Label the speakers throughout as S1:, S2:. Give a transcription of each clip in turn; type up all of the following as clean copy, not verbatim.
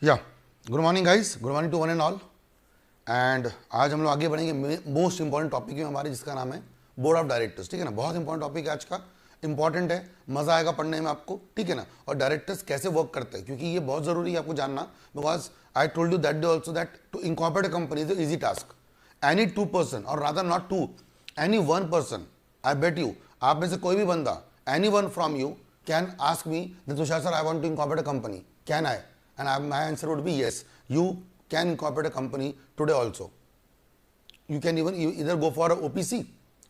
S1: या good morning guys, good morning to one and all. And आज हम लोग आगे बढ़ेंगे मोस्ट इंपॉर्टेंट टॉपिक में हमारे, जिसका नाम है बोर्ड ऑफ डायरेक्टर्स। ठीक है ना, बहुत इंपॉर्टेंट टॉपिक है आज का, इंपॉर्टेंट है, मजा आएगा पढ़ने में आपको। ठीक है ना, और डायरेक्टर्स कैसे वर्क करते हैं, क्योंकि ये बहुत जरूरी है आपको जानना। Because I told you that day also that to incorporate a company is easy task. Any two person, और rather not two, any one person, I bet you, आप में से कोई भी बंदा, any one from you can ask me that Tushar sir I want to incorporate a company, can I? And my answer would be yes, you can incorporate a company today also. You can even either go for a OPC,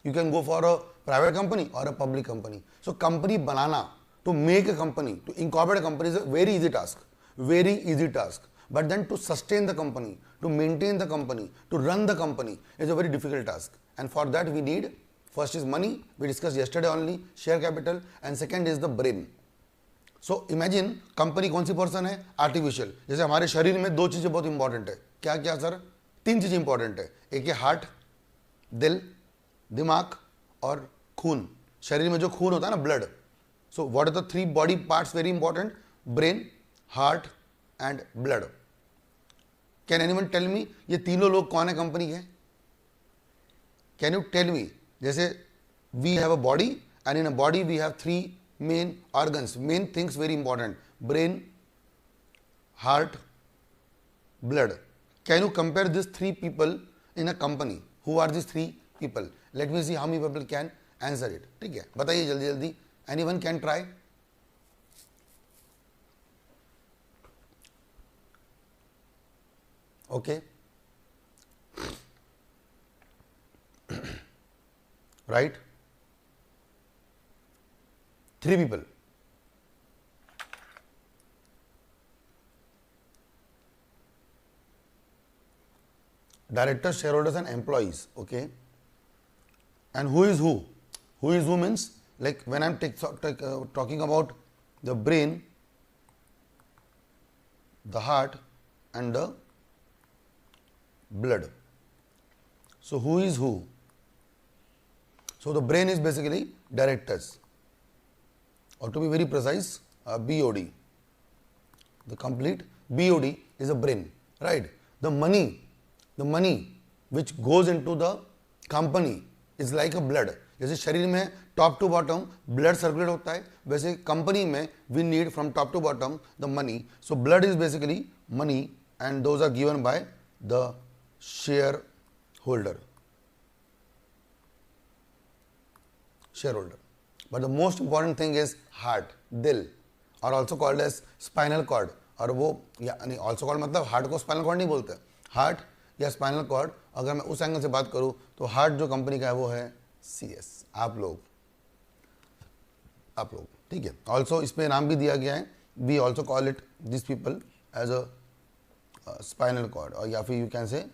S1: you can go for a private company or a public company. So company banana, to make a company, to incorporate a company is a very easy task, very easy task. But then to sustain the company, to maintain the company, to run the company is a very difficult task. And for that we need, first is money, we discussed yesterday only, share capital, and second is the brain. So imagine company कौन सी person है? Artificial. जैसे हमारे शरीर में दो चीजें बहुत important है। क्या क्या सर? तीन चीजें इंपॉर्टेंट है। एक है हार्ट, दिल, दिमाग और खून। शरीर में जो खून होता है ना, blood. So what are the three body parts very important? Brain, heart and blood. Can anyone tell me ये तीनों लोग कौन है कंपनी के? Can you tell me? जैसे we have a body and in a body we have three main organs, main things very important: brain, heart, blood. Can you compare these three people in a company? Who are these three people? Let me see how many people can answer it. ठीक है, बताइए जल्दी जल्दी। Anyone can try? Okay. Right? Three people. Directors, shareholders and employees. Okay. And who is who? Who is who means, like when I'm talking about the brain, the heart and the blood. So who is who? So the brain is basically directors. Or to be very precise, BOD. The complete BOD is a brain, right? The money which goes into the company is like a blood. जैसे शरीर में top to bottom blood circulate होता है, वैसे company में we need from top to bottom the money. So blood is basically money and those are given by the shareholder. But the most important thing is heart, दिल, और also called as spinal cord. और वो यानी also called मतलब heart को spinal cord नहीं बोलते, heart या स्पाइनल कॉर्ड। अगर मैं उस एंगल से बात करूँ तो हार्ट जो कंपनी का है वो है CS। आप लोग, ठीक है। ऑल्सो इस पे नाम भी दिया गया है, we also call it this people as a spinal cord, और या फिर you can say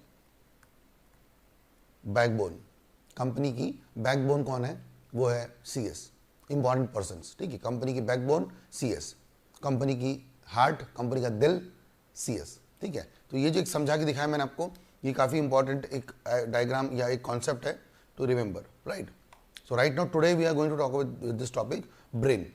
S1: backbone. Company की बैकबोन कौन है? वो है CS, इंपॉर्टेंट पर्सन्स। ठीक है, कंपनी की बैकबोन CS, कंपनी की हार्ट, कंपनी का दिल CS। ठीक है, तो ये जो एक समझा के दिखाया मैंने आपको, ये काफ़ी इंपॉर्टेंट एक डायग्राम या एक कॉन्सेप्ट है to remember, right? So right now today we are going to talk with this topic brain.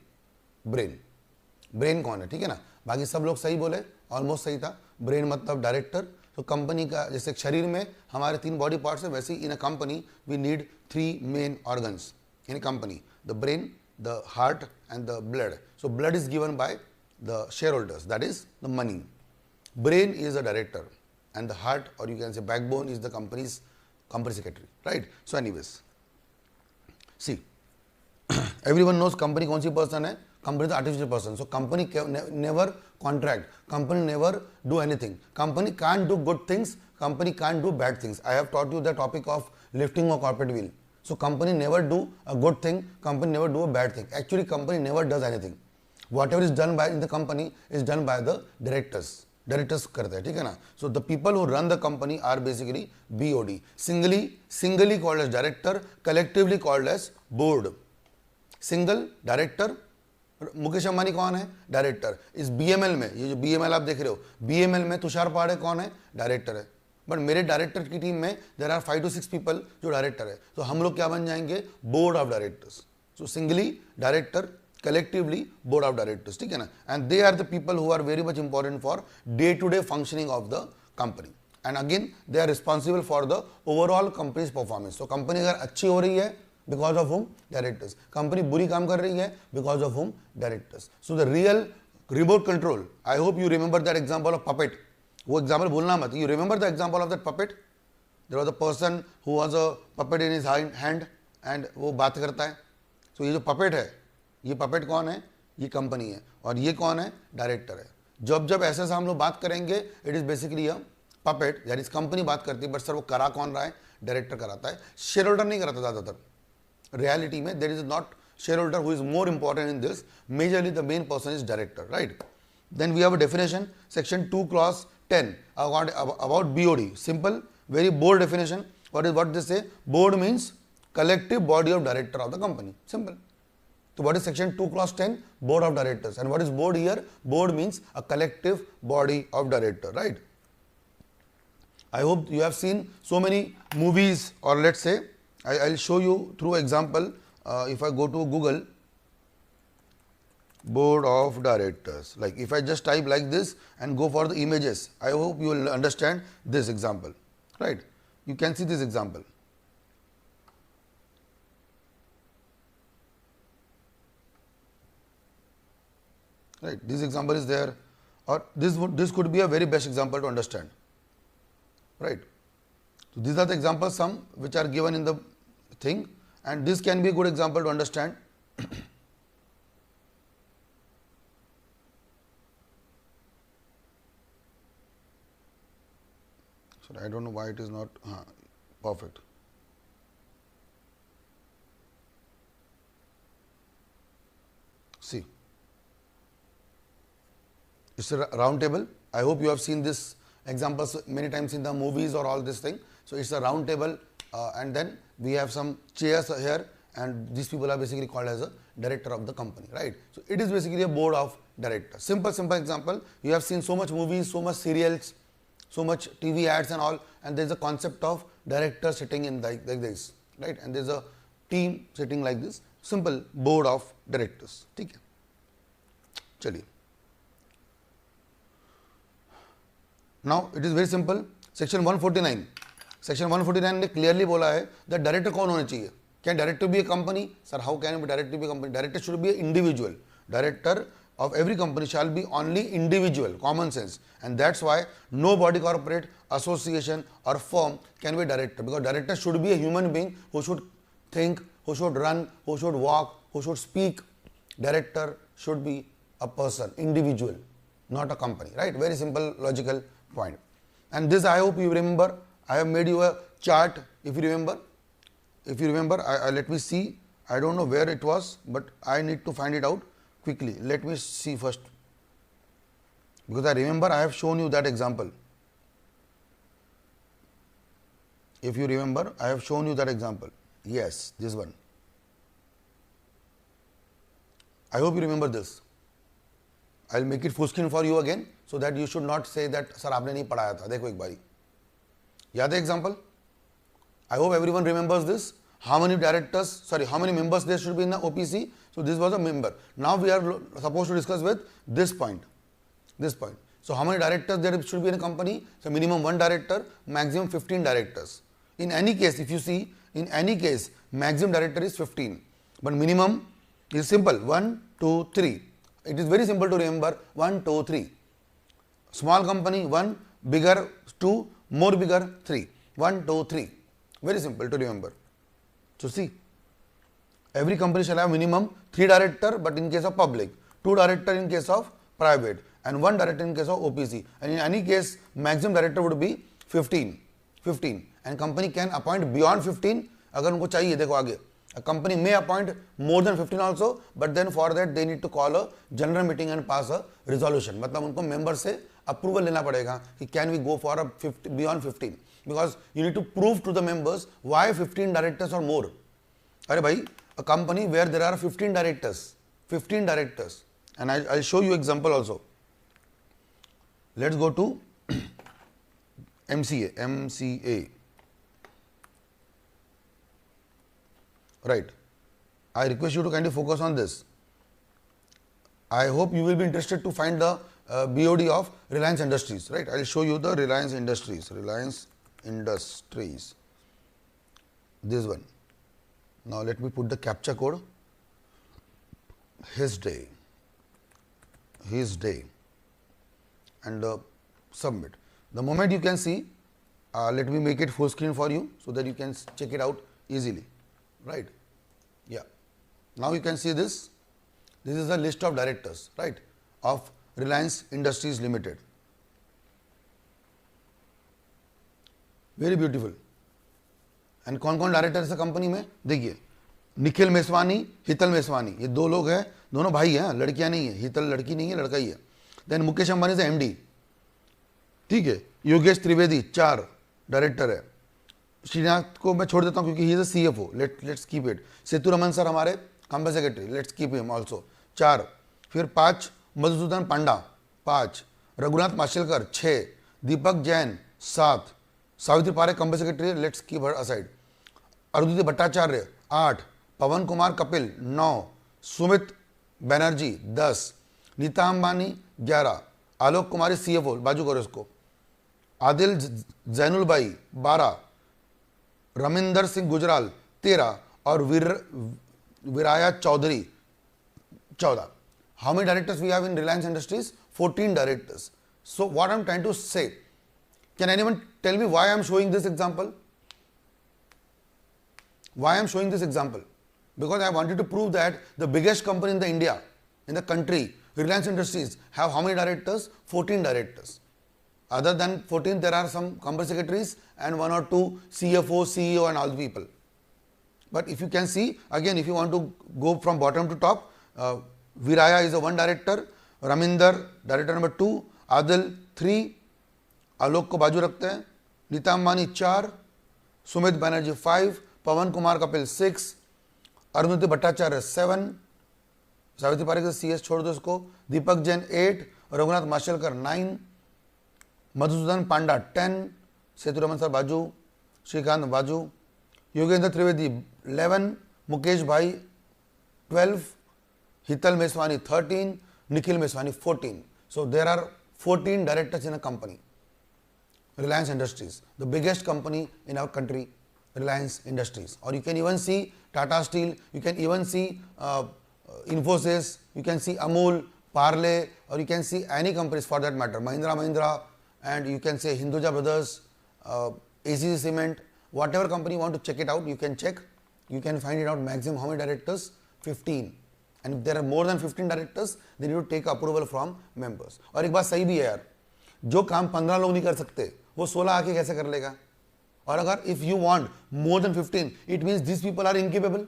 S1: Brain कौन है? ठीक है ना, बाकी सब लोग सही बोले, ऑलमोस्ट सही था। ब्रेन मतलब डायरेक्टर। तो कंपनी का जैसे शरीर में हमारे तीन बॉडी पार्ट्स है, वैसे in a company we need three main organs in a company: the brain, the heart and the blood. So blood is given by the shareholders, that is the money. Brain is a director and the heart, or you can say backbone, is the company's company secretary, right? So anyways, see, everyone knows company kaun si person hai? Company is artificial person. So company never contract, company never do anything, company can't do good things, company can't do bad things. I have taught you the topic of lifting a corporate wheel. So company never do a good thing, company never do a bad thing. Actually company never does anything. Whatever is done by in the company is done by the directors. Directors करते हैं, ठीक है ना? So the people who run the company are basically BOD. Singly called as director, collectively called as board. Single director. Mukesh Ambani कौन है? Director. इस BML में, ये जो BML आप देख रहे हो, BML में तुषार पाड़े कौन है? डायरेक्टर है। बट मेरे डायरेक्टर की टीम में देर आर 5 to 6 पीपल जो डायरेक्टर है। तो हम लोग क्या बन जाएंगे? Board of directors. So singly director, collectively board of directors, ठीक है ना, and they are the people who are very much important for day to day functioning of the company, and again they are responsible for the overall company's performance. So company अगर अच्छी हो रही है because of whom? Directors. company बुरी काम कर रही है because of whom? Directors. So the real remote control, I hope you remember that example of puppet. वो example भूलना मत. You remember the example of that puppet? There was a person who was a puppet in his hand and वो बात करता है. So ये जो puppet है, ये puppet कौन है? ये कंपनी है, और ये कौन है? डायरेक्टर है. जब जब ऐसे से हम लोग बात करेंगे, it is basically a puppet, यानी कंपनी बात करती है, बट सर वो करा कौन रहा है? डायरेक्टर कराता है. शेयर होल्डर नहीं कराता ज्यादातर. रियलिटी में there is not share holder who is more important in this. Majorly the main person is director, right? Then we have a definition, section 2 clause 10 about BOD. Simple, very bold definition. What they say? Board means collective body of director of the company. Simple. So what is section 2 clause 10? Board of directors. And what is board here? Board means a collective body of director, right? I hope you have seen so many movies, or let's say I'll show you through example. If I go to Google, board of directors, like if I just type like this and go for the images, I hope you will understand this example, right? You can see this example. Right, this example is there, or this could be a very best example to understand, right? So these are the examples, some which are given in the thing, and this can be a good example to understand. I don't know why it is not perfect. See, it's a round table. I hope you have seen this examples many times in the movies or all this thing. So it's a round table, and then we have some chairs here, and these people are basically called as a director of the company, right? So it is basically a board of directors. Simple example. You have seen so much movies, so much serials, so much TV ads and all, and there is a concept of director sitting in like this, right? And there is a team sitting like this. Simple board of directors. ठीक है, चलिए. Now it is very simple. Section 149. Section 149 ने clearly बोला है that director कौन होना चाहिए? Can director be a company? Sir, how can director be a company? Director should be an individual. Director of every company shall be only individual, common sense, and that's why no body corporate, association or firm can be director, because director should be a human being who should think, who should run, who should walk, who should speak. Director should be a person, individual, not a company, right? Very simple logical point. And this I hope you remember. I have made you a chart. If you remember, let me see. I don't know where it was, but I need to find it out quickly. Let me see first, because I remember I have shown you that example. If you remember, I have shown you that example. Yes, this one. I hope you remember this. I'll make it full screen for you again, so that you should not say that sir आपने नहीं पढ़ाया था. देखो एक बारी. याद है example? I hope everyone remembers this. How many members there should be in the OPC? So this was a member. Now we are supposed to discuss with this point. So how many directors there should be in a company? So minimum 1 director, maximum 15 directors. In any case, if you see, maximum director is 15. But minimum is simple, 1, 2, 3. It is very simple to remember, 1, 2, 3. Small company, 1, bigger, 2, more bigger, 3. 1, 2, 3. Very simple to remember. So see, every company shall have minimum 3 director, but in case of public, 2 director in case of private, and 1 director in case of OPC. And in any case, maximum director would be 15. And company can appoint beyond 15 अगर उनको चाहिए. देखो आगे, a company may appoint more than 15 also, but then for that they need to call a general meeting and pass a resolution. मतलब उनको member से approval लेना पड़ेगा कि can we go for a beyond 15, because you need to prove to the members why 15 directors or more. अरे भाई, a company where there are 15 directors, and I'll show you example also. Let's go to MCA. Right. I request you to kindly focus on this. I hope you will be interested to find the BOD of Reliance Industries, right? I will show you the Reliance Industries, this one. Now let me put the captcha code, his day, and submit. The moment you can see, let me make it full screen for you so that you can check it out easily, right? Yeah. Now you can see this. This is a list of directors, right, of Reliance Industries Limited. Very beautiful. And कौन कौन director है company में देखिए, निखिल मेसवानी, हितल मेसवानी, ये दो लोग हैं, दोनों भाई हैं, लड़कियां नहीं है, हितल लड़की नहीं है, लड़का ही है. देन मुकेश अंबानी से एमडी, ठीक है. योगेश त्रिवेदी 4 डायरेक्टर है. श्रीनाथ को मैं छोड़ देता हूं क्योंकि he is a CFO, let's keep it. Setu Raman sir हमारे company secretary, let's keep him also 4. फिर 5 मधुसूदन पांडा 5, रघुनाथ माशेलकर 6, दीपक Jain 7, Savitri Pare company secretary, let's keep her aside. Arundhati Bhattacharya 8, Pawan Kumar Kapil 9, Sumit Banerjee 10, Nita Ambani 11, Alok Kumari CFO, बाजू करो इसको, आदिल जैनुल भाई 12, रमिंदर सिंह गुजराल 13 और विराया Chaudhary 14. How many directors we have in Reliance Industries? 14 directors. So what I'm trying to say, can anyone tell me why I'm showing this example? Why I'm showing this example? Because I wanted to prove that the biggest company in the India, in the country, Reliance Industries, have how many directors? 14 directors. Other than 14, there are some company secretaries and 1 or 2 CFO, CEO and all the people. But if you can see, again, if you want to go from bottom to top, Viraya is a 1 director, Raminder, director number 2, Adil 3, आलोक को बाजू रखते हैं, नीता अंबानी 4, सुमित बनर्जी 5, पवन कुमार कपिल 6, अरुंधति भट्टाचार्य 7, सावित्री पारेख से CS छोड़ दो इसको, दीपक जैन 8, रघुनाथ माशेलकर 9, मधुसूदन पांडा 10, सेतु Raman sir बाजू, श्रीकांत बाजू, योगेंद्र त्रिवेदी 11, मुकेश भाई 12, हितल Meswani 13, Nikhil Meswani 14. So there are 14 directors in a company. Reliance Industries, the biggest company in our country, Reliance Industries. Or you can even see Tata Steel, you can even see Infosys, you can see Amul, Parle, or you can see any companies for that matter, Mahindra, and you can say Hinduja Brothers, ACC Cement, whatever company you want to check it out, you can check. You can find it out maximum how many directors? 15. And if there are more than 15 directors, they need to take approval from members. और एक बात सही भी है यार, जो काम 15 लोग नहीं कर सकते वो 16 आके कैसे कर लेगा? और अगर if you want more than 15, it means these people are incapable.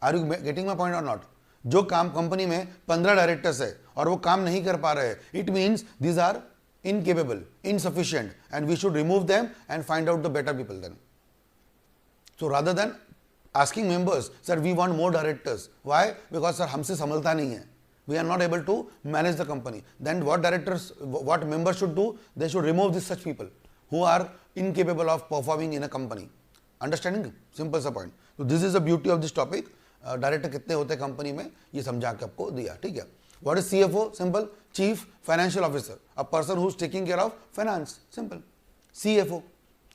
S1: Are you getting my point or not? जो काम कंपनी में 15 डायरेक्टर्स है और वो काम नहीं कर पा रहे हैं, it means these are incapable, insufficient, and we should remove them and find out the better people then. So rather than asking members, sir, we want more directors. Why? Because sir, हमसे संभलता नहीं है. We are not able to manage the company. Then what members should do? They should remove these such people who are incapable of performing in a company. Understanding? Simple सा point. So this is the beauty of this topic. Director कितने होते हैं company में, ये समझा के आपको दिया, ठीक है? What is CFO? Simple. Chief Financial Officer. A person who is taking care of finance. Simple. CFO.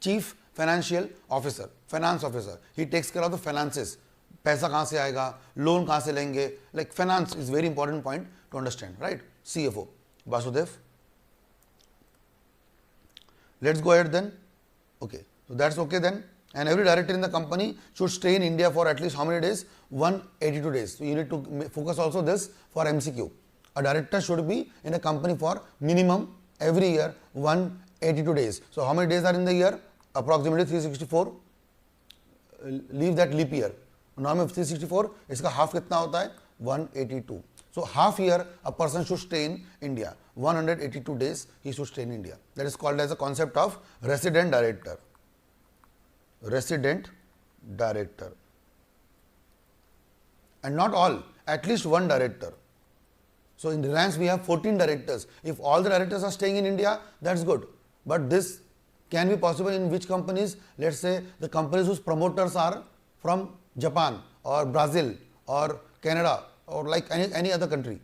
S1: Chief Financial Officer. Finance Officer. He takes care of the finances. पैसा कहाँ से आएगा, लोन कहाँ से लेंगे, like finance is very important point to understand, right? CFO. Vasudev. Let's go ahead then. Okay, so that's okay then. And every director in the company should stay in India for at least how many days? 182 days. So you need to focus also this for MCQ. A director should be in a company for minimum every year 182 days. So how many days are in the year? Approximately 364. Leave that leap year. Normal 364, इसका half कितना होता है? 182. So half year a person should stay in India. 182 days he should stay in India. That is called as a concept of resident director. Resident director. And not all, at least one director. So in Reliance we have 14 directors. If all the directors are staying in India, that's good. But this can be possible in which companies? Let's say the companies whose promoters are from Japan or Brazil or Canada or like any other country.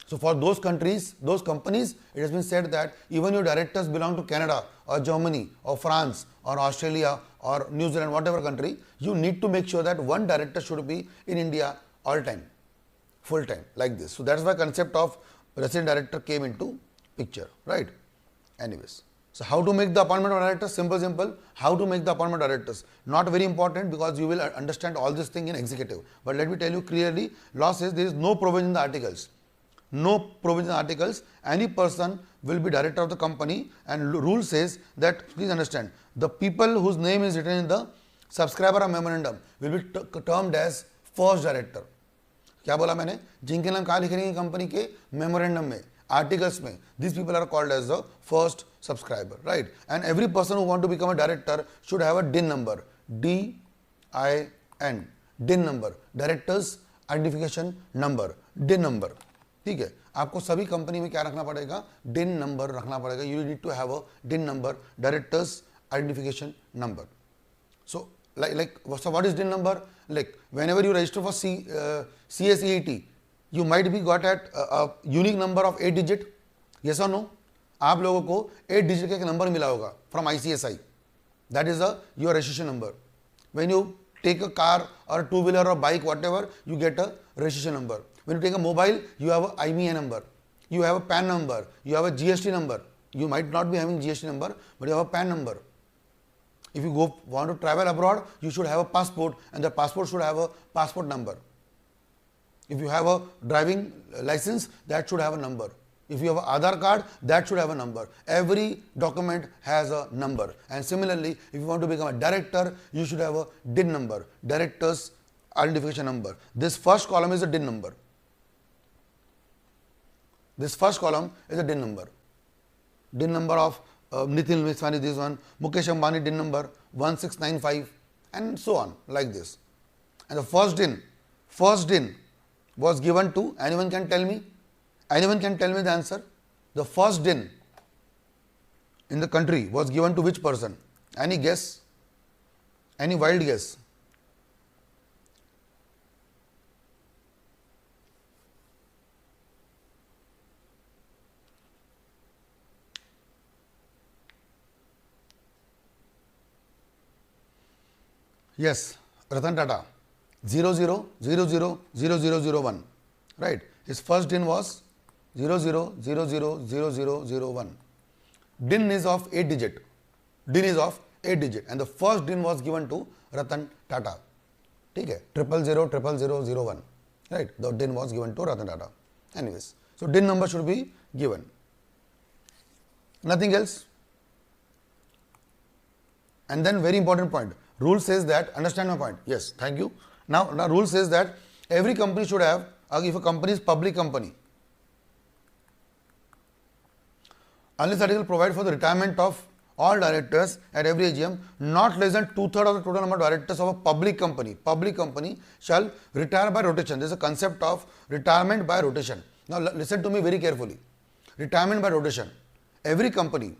S1: So for those countries, those companies, it has been said that even your directors belong to Canada or Germany or France or Australia or New Zealand, whatever country, you need to make sure that one director should be in India all time, full time, like this. So that's why concept of resident director came into picture, right? Anyways, so how to make the appointment of directors? Simple. How to make the appointment of directors? Not very important, because you will understand all this thing in executive. But let me tell you clearly, law says there is no provision in the articles. No provision in articles. Any person will be director of the company, and rule says that, please understand, the people whose name is written in the subscriber of memorandum will be termed as first director. क्या बोला मैंने? जिनके नाम कहाँ लिखे रहेंगे company के memorandum में, आर्टिकल्स में, these people are called as the first subscriber, right? And every person who want to become a director should have a DIN number, DIN, DIN number, directors identification number, DIN number. ठीक है, आपको सभी company में क्या रखना पड़ेगा? DIN number रखना पड़ेगा. You need to have a DIN number, directors identification number. So so what is DIN number? Like whenever you register for CSEAT, you might be got at a unique number of 8 digit. Yes or no? आप लोगों को 8 digit का एक number मिला होगा from ICSI. That is your registration number. When you take a car or a two-wheeler or bike, whatever, you get a registration number. When you take a mobile, you have a IMEI number, you have a PAN number, you have a GST number. You might not be having GST number, but you have a PAN number. If you want to travel abroad, you should have a passport, and the passport should have a passport number. If you have a driving license, that should have a number. If you have an Aadhaar card, that should have a number. Every document has a number. And similarly, if you want to become a director, you should have a DIN number, director's identification number. This first column is a DIN number. This first column is a DIN number. DIN number of Nitin Miswani, this one, Mukesh Ambani, DIN number 1695, and so on, like this. And the first DIN was given to, anyone can tell me? Anyone can tell me the answer? The first DIN in the country was given to which person? Any guess? Any wild guess? Yes, Ratan Tata, 00000001, right? His first DIN was 00000001. DIN is of 8 digit. DIN is of 8 digit, and the first DIN was given to Ratan Tata. ठीक है, 00000001, right? The DIN was given to Ratan Tata. Anyways, so DIN number should be given. Nothing else. And then very important point. Rule says that, understand my point? Yes, thank you. Now rule says that every company should have, if a company is public company, unless article provide for the retirement of all directors at every AGM, not less than 2/3 of the total number of directors of a public company shall retire by rotation. There is a concept of retirement by rotation. Now listen to me very carefully. Retirement by rotation. Every company,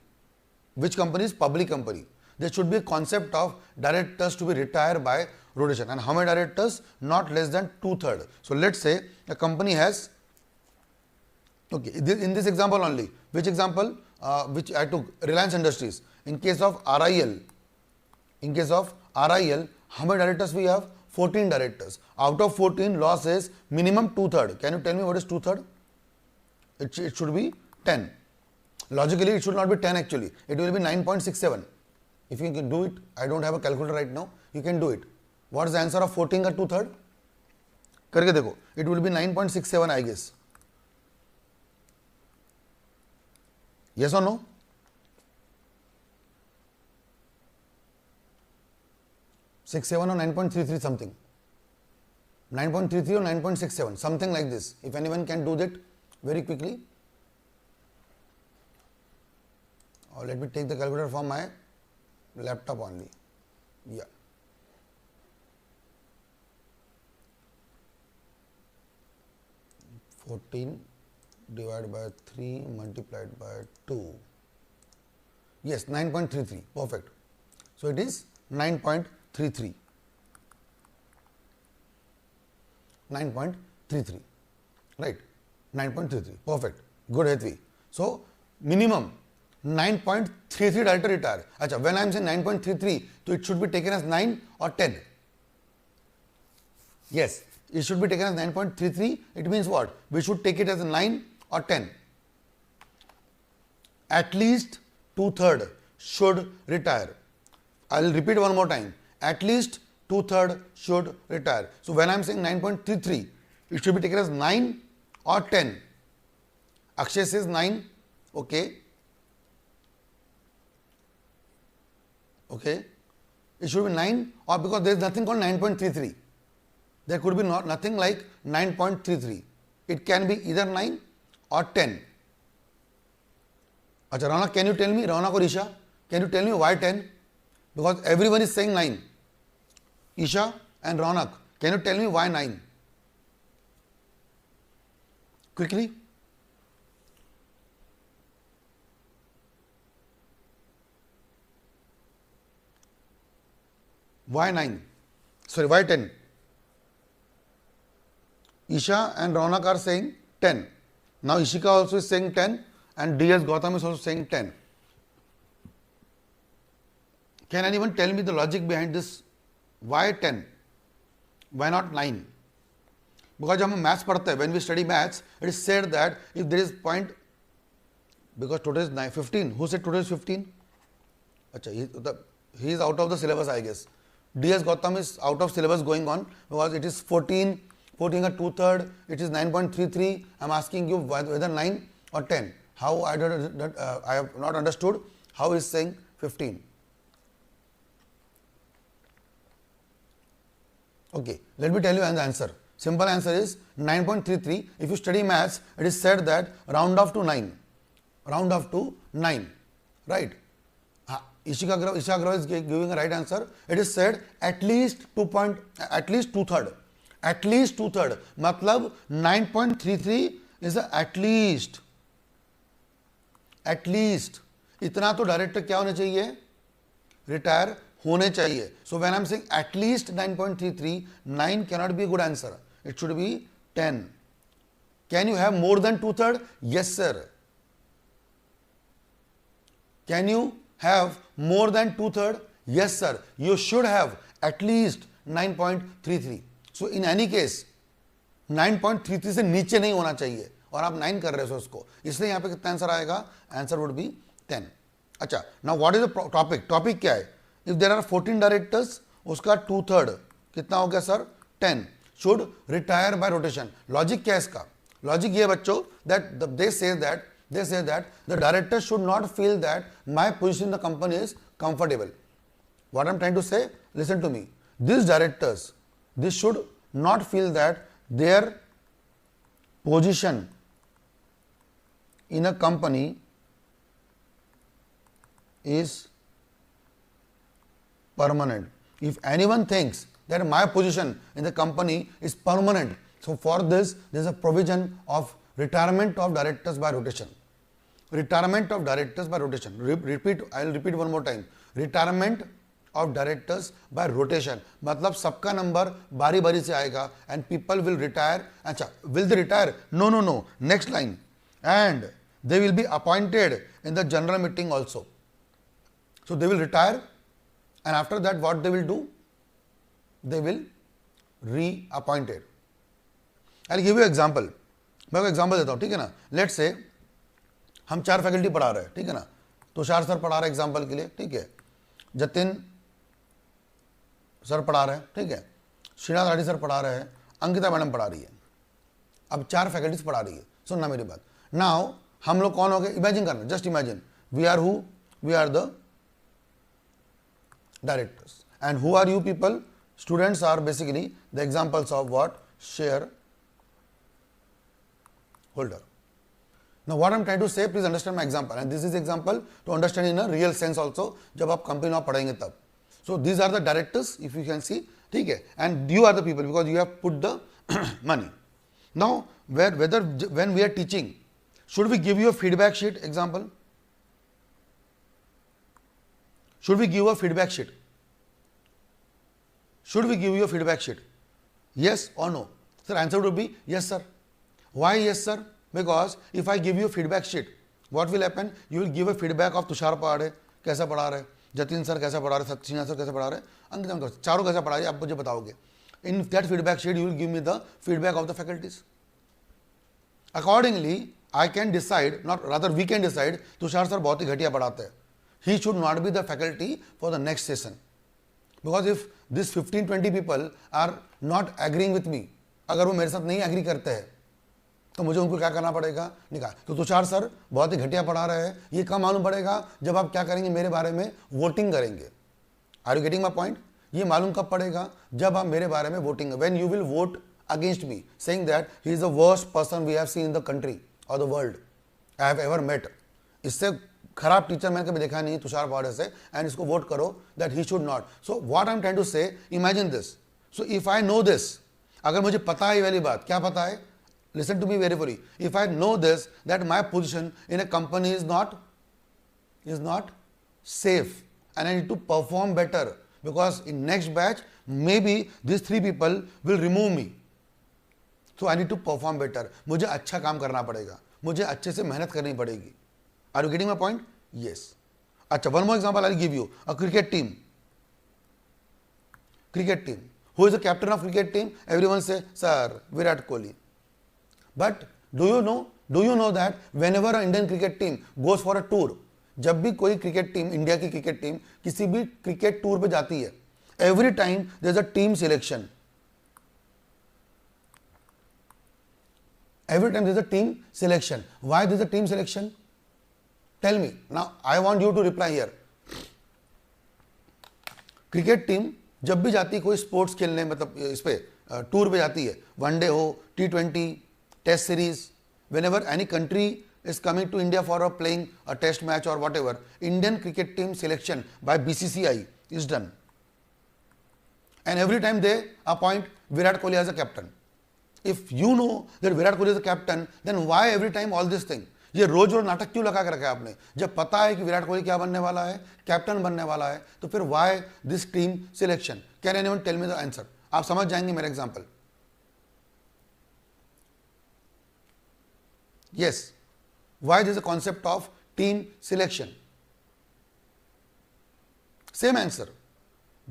S1: which company is public company, there should be a concept of directors to be retired by rotation. And how many directors? Not less than 2/3. So let's say a company has, okay, in this example only, which example? Which I took, Reliance Industries. In case of RIL, how many directors we have? 14 directors. Out of 14, law says minimum 2/3. Can you tell me what is 2/3? It should be 10. Logically, it should not be 10 actually. It will be 9.67. If you can do it, I don't have a calculator right now, you can do it. What is the answer of 14 का 2/3? करके देखो, it will be 9.67 I guess. Yes or no? Six seven or 9.33 something. 9.33 or 9.67, something like this. If anyone can do that very quickly. Or let me take the calculator from my laptop only. Yeah. (14) divided by 3 multiplied by 2. Yes, 9.33. Perfect. So it is 9.33. 9.33. Right. 9.33. Perfect. Good, Hetvi. So minimum 9.33 director retire. Acha, when I am saying 9.33, so it should be taken as 9 or 10. Yes, it should be taken as 9.33. It means what? We should take it as 9 or 10. At least 2/3 should retire. I will repeat one more time. At least 2/3 should retire. So when I am saying 9.33, it should be taken as 9 or 10. Akshay says 9. Okay. Okay. It should be 9, or because there is nothing called 9.33. There could be nothing like 9.33. It can be either 9 or 10. Acha, Raunak, can you tell me, Raunak or Isha, can you tell me why 10? Because everyone is saying 9. Isha and Raunak, can you tell me why 9? Quickly. Why 9? Sorry, why 10? Isha and Raunak are saying 10. Now Ishika also is saying 10 and DS Gautam is also saying 10. Can anyone tell me the logic behind this? Why 10? Why not 9? Because जब हम maths पढ़ते हैं, when we study maths, it is said that if there is point, because today is 15. Who said today is 15? अच्छा, he is out of the syllabus, I guess. DS Gautam is out of syllabus going on because it is 14 ka 2/3, it is 9.33. I am asking you whether 9 or 10. How I have not understood how he is saying 15. Okay, let me tell you the answer. Simple answer is 9.33. If you study maths, it is said that round off to 9. Round off to 9. Right? Isha Agrawal is giving a right answer. It is said at least 2/3. At least 2/3. मतलब 9.33 is at least. At least. इतना तो director क्या होने चाहिए? Retire होने चाहिए. So when I am saying at least 9.33, 9 cannot be a good answer. It should be 10. Can you have more than 2/3? Yes, sir. Can you have more than 2/3? Yes, sir. You should have at least 9.33. So in any case, 9.33 से नीचे नहीं होना चाहिए और आप 9 कर रहे हो उसको, इसलिए यहाँ पे कितना आंसर आएगा? Answer would be 10. अच्छा, now what is the topic? Topic क्या है? इफ देयर आर 14 डायरेक्टर्स, उसका 2/3 कितना हो गया sir? 10 should retire by rotation. Logic क्या है इसका? लॉजिक ये बच्चों, that they say that the director should not feel that my position in the company is comfortable. What I am trying to say, listen to me, this directors, this should not feel that their position in a company is permanent. If anyone thinks that my position in the company is permanent, so for this there is a provision of retirement of directors by rotation. Retirement of directors by rotation. I will repeat one more time. Retirement of directors by rotation. मतलब सबका number बारी बारी से आएगा and people will retire. अच्छा, will they retire? No. Next line. And they will be appointed in the general meeting also. So they will retire and after that what they will do? They will reappointed. I'll give you example. मैं आपको example देता हूँ, ठीक है ना. Let's say हम 4 faculty पढ़ा रहे हैं, ठीक है ना. तुषार सर पढ़ा रहे एग्जाम्पल के लिए, ठीक है. जतिन सर पढ़ा रहे हैं, ठीक है. श्रीनाथ राठी सर पढ़ा रहे हैं, अंकिता मैडम पढ़ा रही है. अब 4 फैकल्टीज पढ़ा रही है. सुनना मेरी बात. नाउ हम लोग कौन हो गए? इमेजिन करना, just imagine. We are who? We are the directors. And who are you people? Students are basically the examples of what? Share holder. Now what I am trying to say, please understand my example, and this is example to understand in a real sense also जब आप company में पढ़ेंगे तब. So these are the directors, if you can see, ठीक है, and you are the people because you have put the money. Now whether when we are teaching, should we give you a feedback sheet? Example, should we give a feedback sheet? Should we give you a feedback sheet? Yes or no? Sir, answer would be yes, sir. Why yes, sir? Because if I give you feedback sheet, what will happen, you will give a feedback of Tushar पहाड़े कैसा पढ़ा रहे, Jatin sir कैसा पढ़ा रहे, Sachin sir कैसा पढ़ा रहे, अंकित चारों कैसा पढ़ा रहे, आप मुझे बताओगे. In that feedback sheet, you will give me the feedback of the faculties. Accordingly, I can decide, not rather we can decide, Tushar sir बहुत ही घटिया पढ़ाते हैं. He should not be the faculty for the next session. Because if this 15-20 people are not agreeing with me, अगर वो मेरे साथ नहीं agree करते हैं तो मुझे उनको क्या करना पड़ेगा, निकाल. तो तुषार सर बहुत ही घटिया पढ़ा रहे हैं, ये कब मालूम पड़ेगा, जब आप क्या करेंगे, मेरे बारे में वोटिंग करेंगे. Are you getting my point? ये मालूम कब पड़ेगा, जब आप मेरे बारे में voting, when you will vote against me saying that he is the worst person we have seen in the country और the world I have ever met. इससे खराब टीचर मैंने कभी देखा नहीं तुषार पहाड़े से, एंड इसको वोट करो that he should not. So what I am trying to say, imagine this. So if I know this, अगर मुझे पता है ये वाली बात, क्या पता है, listen to me carefully. If I know this that my position in a company is not safe and I need to perform better, because in next batch maybe these 3 people will remove me, so I need to perform better. मुझे अच्छा काम करना पड़ेगा, मुझे अच्छे से मेहनत करनी पड़ेगी. Are you getting my point? Yes. अच्छा, one more example I'll give you. A cricket team. Who is the captain of cricket team? Everyone say, sir, Virat Kohli. But do you know that whenever an Indian cricket team goes for a tour, जब भी कोई cricket team, India की cricket team किसी भी cricket tour पे जाती है, every time there is a team selection. Every time there is a team selection. Why there is a team selection? Tell me. Now I want you to reply here. Cricket team जब भी जाती है कोई sports खेलने, मतलब इस पे tour पे जाती है, वनडे हो, T20, test series, whenever any country is coming to India for playing a test match or whatever, Indian cricket team selection by BCCI is done. And every time they appoint Virat Kohli as a captain. If you know that Virat Kohli is a captain, then why every time all this thing? ये रोज रोज नाटक क्यों लगा के रखा है आपने? जब पता है कि विराट कोहली क्या बनने वाला है, कैप्टन बनने वाला है, तो फिर why this team selection? Can anyone tell me the answer? आप समझ जाएंगे मेरा example. Yes. Why there is a concept of team selection? Same answer.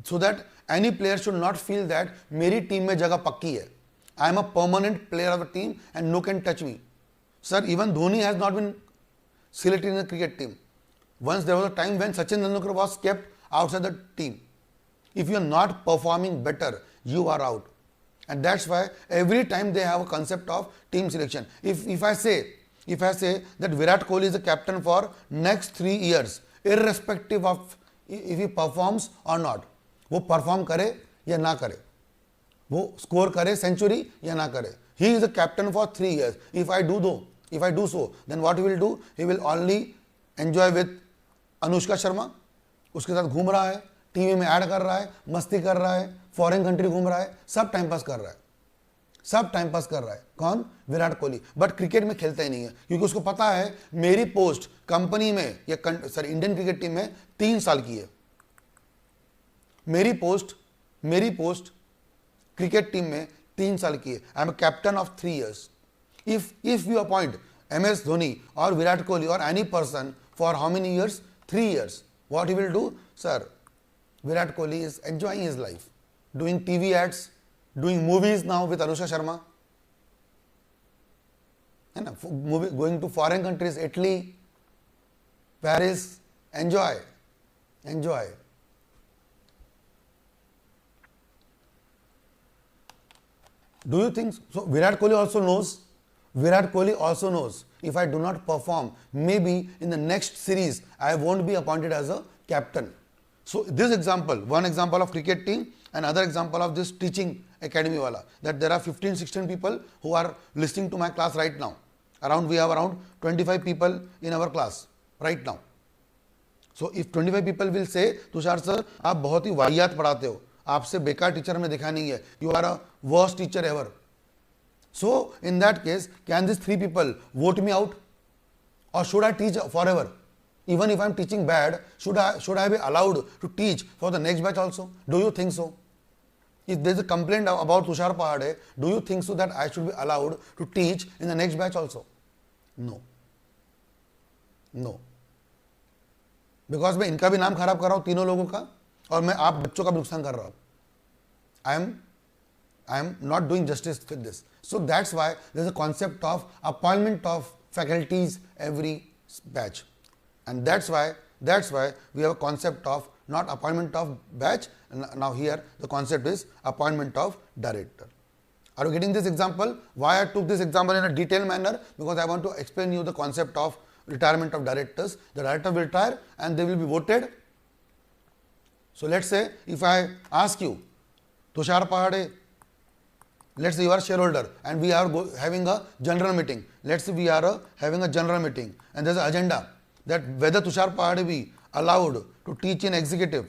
S1: So that any player should not feel that मेरी टीम में जगह पक्की है. I am a permanent player of the team and no can touch me. Sir, even Dhoni has not been selected in the cricket team. Once there was a time when Sachin Tendulkar was kept outside the team. If you are not performing better, you are out. And that's why every time they have a concept of team selection. If I say that Virat Kohli is the captain for next 3 years, irrespective of if he performs or not, वो perform करे या ना करे, वो score करे century या ना करे, he is the captain for 3 years. If I do so, then what he will do? He will only enjoy with Anushka Sharma, उसके साथ घूम रहा है, टीवी में ऐड कर रहा है, मस्ती कर रहा है, फॉरेन कंट्री घूम रहा है, सब टाइम पास कर रहा है. कौन? विराट कोहली. बट क्रिकेट में खेलता ही नहीं है, क्योंकि उसको पता है मेरी पोस्ट कंपनी में या इंडियन क्रिकेट टीम में 3 साल की है. मेरी पोस्ट क्रिकेट टीम में 3 साल की है. I am a captain of 3 years. If you appoint MS Dhoni or Virat Kohli or any person for how many years? 3 years. What he will do? Sir, Virat Kohli is enjoying his life, doing TV ads, doing movies now with Anushka Sharma, and going to foreign countries, Italy, Paris, enjoy. Do you think so? Virat Kohli also knows if I do not perform, maybe in the next series I won't be appointed as a captain. So this example, one example of cricket team, another example of this teaching academy wala, that there are 15-16 people who are listening to my class right now. We have around 25 people in our class right now. So if 25 people will say, Tushar sir आप बहुत ही वाहियात पढ़ाते हो, आपसे बेकार teacher हमने देखा नहीं है, you are a worst teacher ever. So in that case, can these 3 people vote me out, or should I teach forever? Even if I am teaching bad, should I be allowed to teach for the next batch also? Do you think so? If there is a complaint about Tushar Pahade, do you think so that I should be allowed to teach in the next batch also? No, no, because मैं इनका भी नाम खराब कर रहा हूं, तीनों लोगों का, और मैं आप बच्चों का भी नुकसान कर रहा हूं. I am not doing justice with this. So that's why there's a concept of appointment of faculties every batch, and that's why we have a concept of not appointment of batch. Now here the concept is appointment of director. Are you getting this example? Why I took this example in a detailed manner? Because I want to explain you the concept of retirement of directors. The director will retire and they will be voted. So let's say if I ask you, Tushar Pahade, let's say you are a shareholder and we are having a general meeting. Let's say we are having a general meeting and there's an agenda that whether Tushar Pahade be allowed to teach in executive,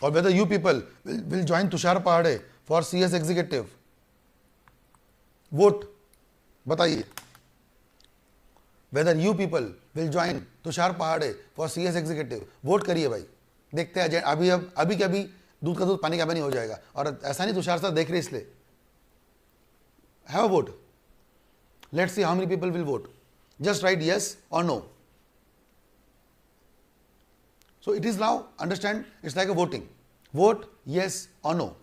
S1: or whether you people will join Tushar Pahade for CS executive. Vote. बताइए. Whether you people will join Tushar Pahade for CS executive. Vote करिए भाई. देखते हैं अभी के अभी दूध का दूध पानी का पानी हो जाएगा. और ऐसा नहीं तुषार सर देख रहे इसलिए. Have a vote. Let's see how many people will vote. Just write yes or no. So it is now, understand, it's like a voting. Vote yes or no.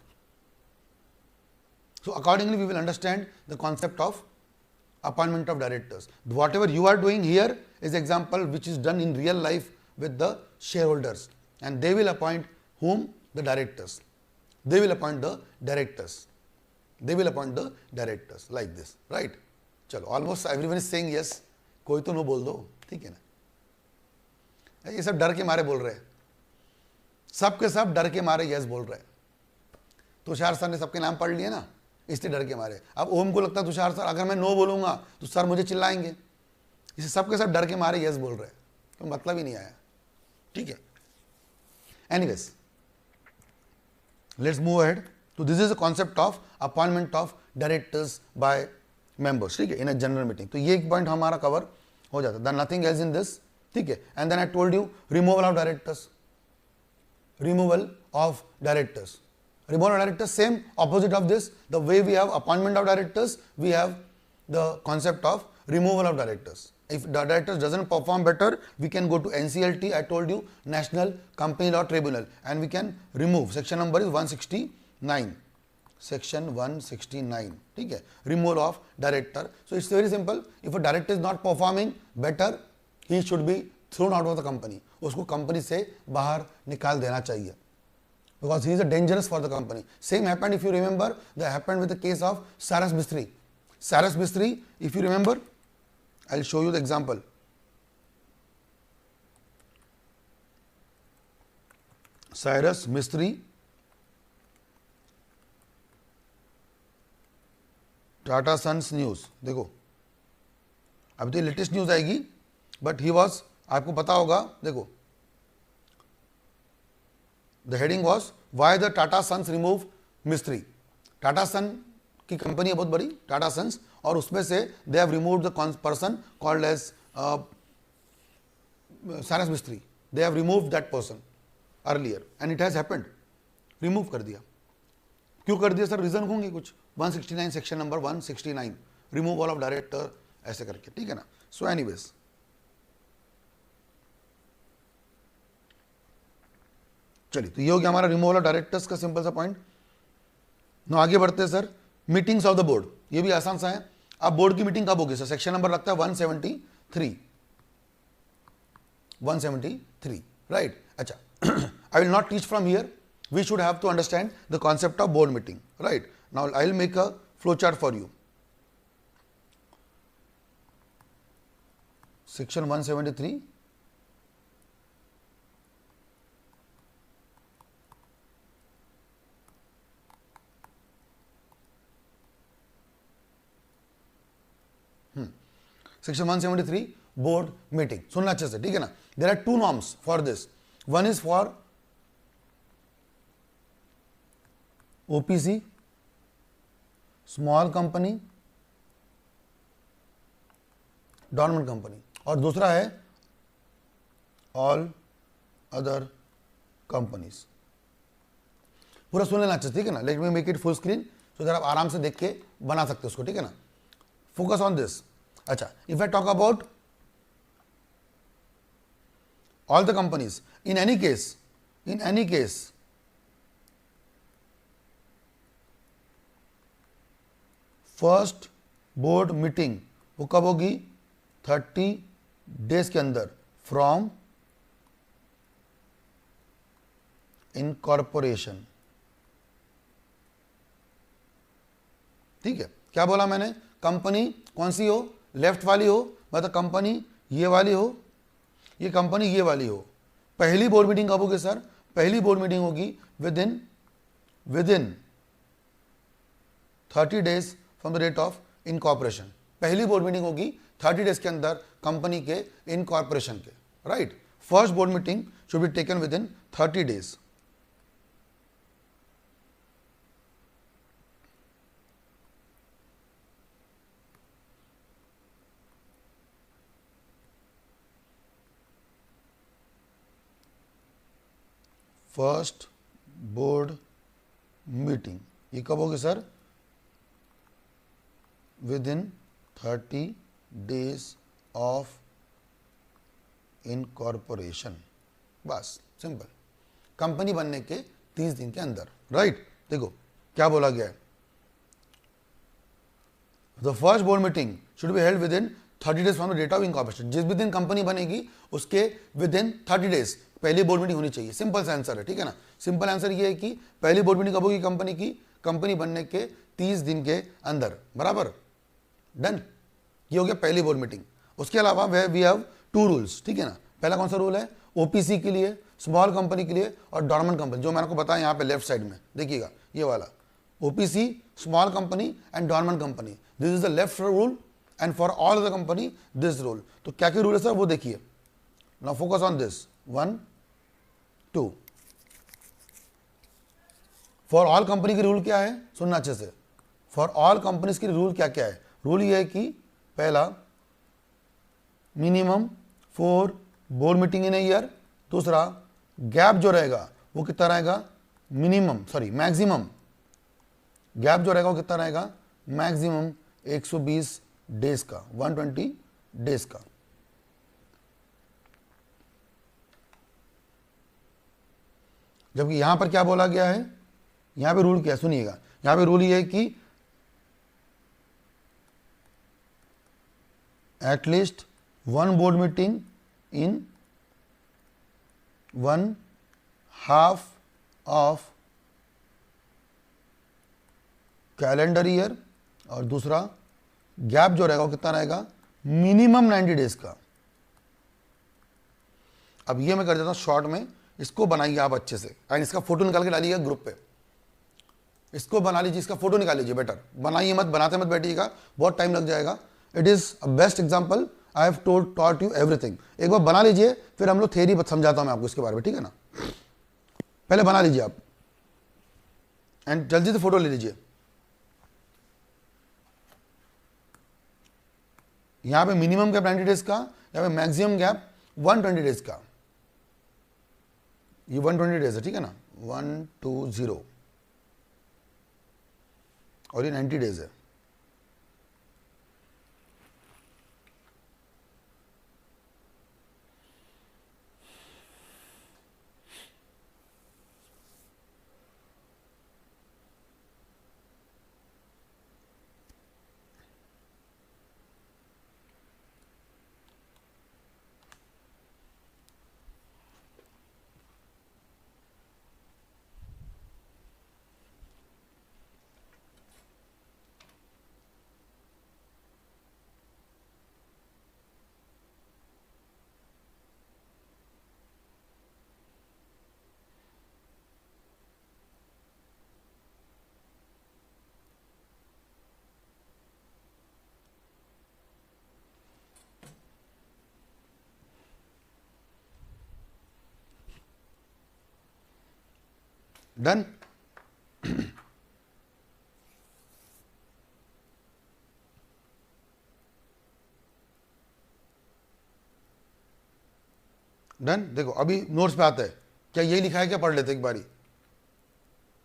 S1: So accordingly we will understand the concept of appointment of directors. Whatever you are doing here is example which is done in real life with the shareholders, and they will appoint whom? The directors. They will appoint the directors. They will appoint the directors like this, right? चलो, almost everyone is saying yes. कोई तो no बोल दो, ठीक है ना? ये सब डर के मारे बोल रहे हैं. सबके सब डर के मारे यस बोल रहे हैं. तुषार सर ने सबके नाम पढ़ लिए ना, इसलिए डर के मारे. अब ओम को लगता है तुषार सर अगर मैं नो बोलूंगा तो सर मुझे चिल्लाएंगे, इसे सबके सब डर के मारे यस बोल रहे हैं. तो मतलब ही नहीं आया, ठीक है. Anyways, let's move ahead. तो this is a concept of appointment of directors by members, ठीक है, इन अ जनरल मीटिंग. तो ये एक पॉइंट हमारा कवर हो जाता है. Then nothing else in this, ठीक है. And then I told you removal of directors. Removal of directors. Removal of directors, same opposite of this. The way we have appointment of directors, we have the concept of removal of directors. If the directors doesn't perform better, we can go to NCLT. I told you, National Company Law Tribunal, and we can remove. Section number is 169. Section 169. ठीक है, removal of director. So it's very simple. If a director is not performing better, he should be thrown out of the company. उसको company से बाहर निकाल देना चाहिए, because he is a dangerous for the company. Same happened, if you remember, that happened with the case of Cyrus Mistry. Cyrus Mistry, if you remember, I'll show you the example. Cyrus Mistry, Tata sons news. देखो अभी तो latest news आएगी, but he was, आपको पता होगा, देखो the heading was why the Tata sons remove Mistry. Tata सन की company है बहुत बड़ी, टाटा सन्स, और उसमें से they have removed the person called as Cyrus Mistry. They have removed that person earlier and it has happened. Remove कर दिया. क्यों कर दिया सर? रीजन होंगे कुछ. 169 section number 169, removal of director, ऐसे करके, ठीक है ना. सो एनीवेज, चलिए, तो ये हो गया हमारा रिमूवल ऑफ डायरेक्टर्स का सिंपल सा पॉइंट. ना आगे बढ़ते हैं sir. Meetings of the board, ये भी आसान सा है. अब बोर्ड की मीटिंग कब होगी सर? सेक्शन नंबर लगता है 173. 173, राइट. अच्छा, I will not teach from here. We should have to understand the concept of board meeting, right. Now I will make a flow chart for you. Section 173, section 173 board meeting. सुनना अच्छे से, ठीक है ना. There are two norms for this. One is for OPC, small company, dormant company, और दूसरा है all other companies. पूरा सुन लेना अच्छे से, ठीक है ना. Let me make it full screen तो इधर आप आराम से देख के बना सकते हो उसको, ठीक है ना, फोकस ऑन दिस। अच्छा, if I talk about all the companies, in any case first board meeting वो कब होगी, 30 डेज के अंदर फ्रॉम इनकॉर्पोरेशन। ठीक है, क्या बोला मैंने, कंपनी कौन सी हो, लेफ्ट वाली हो, मतलब कंपनी ये वाली हो, ये कंपनी ये वाली हो। पहली बोर्ड मीटिंग कब होगी सर, पहली बोर्ड मीटिंग होगी within 30 days from the date of incorporation. पहली बोर्ड मीटिंग होगी 30 डेज के अंदर कंपनी के इनकॉर्पोरेशन के, right. First board meeting should be taken within 30 days. First board meeting ये कब होगी sir, within 30 days of incorporation, बस सिंपल, कंपनी बनने के 30 दिन के अंदर, राइट। देखो क्या बोला गया है, the first board meeting should be held within 30 days from the date of incorporation. जिस भी दिन कंपनी बनेगी उसके विद इन 30 डेज पहली बोर्ड मीटिंग होनी चाहिए। सिंपल सा आंसर है, ठीक है ना। सिंपल आंसर ये है कि पहली बोर्ड मीटिंग कब होगी कंपनी की, कंपनी बनने के 30 दिन के अंदर, बराबर, डन। ये हो गया पहली बोर्ड मीटिंग। उसके अलावा वी हैव 2 रूल्स, ठीक है ना। पहला कौन सा रूल है, ओपीसी के लिए, स्मॉल कंपनी के लिए, और डॉर्मेंट कंपनी, जो मैंने आपको बताया यहाँ पे लेफ्ट साइड में देखिएगा, ये वाला OPC, small company and dormant company, this is the left rule, and for all the company this rule. तो क्या क्या रूल है सर वो देखिए, now focus on this 1 2। For all company की रूल क्या है, सुनना अच्छे से, फॉर ऑल कंपनीज की रूल क्या क्या है। रूल ये है कि पहला minimum 4 board meeting in a year, दूसरा गैप जो रहेगा वो कितना रहेगा, मैक्सिमम गैप जो रहेगा वो कितना रहेगा, मैक्सिमम 120 डेज का, 120 डेज का। जबकि यहां पर क्या बोला गया है, यहां पे रूल क्या है सुनिएगा, यहां पे रूल ये है कि at least 1 board meeting in 1/2 of calendar year, और दूसरा गैप जो रहेगा वो कितना रहेगा, मिनिमम 90 डेज का। अब ये मैं कर देता हूं शॉर्ट में, इसको बनाइए आप अच्छे से, एंड इसका फोटो निकाल के डालिएगा ग्रुप पे, इसको बना लीजिए, इसका फोटो निकाल लीजिए, बेटर बनाइए मत, बनाते मत बैठिएगा, बहुत टाइम लग जाएगा। It is a best example, I have taught you everything. एक बार बना लीजिए, फिर हम लोग थ्योरी समझाता हूं मैं आपको इसके बारे में, ठीक है ना। पहले बना लीजिए आप, एंड जल्दी से फोटो ले लीजिए। यहां पे मिनिमम गैप 90 डेज का, यहां पे मैक्सिमम गैप 120 डेज का। ये 120 डेज है, ठीक है ना, 120, और ये 90 डेज है। डन। डन। देखो अभी नोट्स पे आता है, क्या यही लिखा है, क्या पढ़ लेते एक बारी।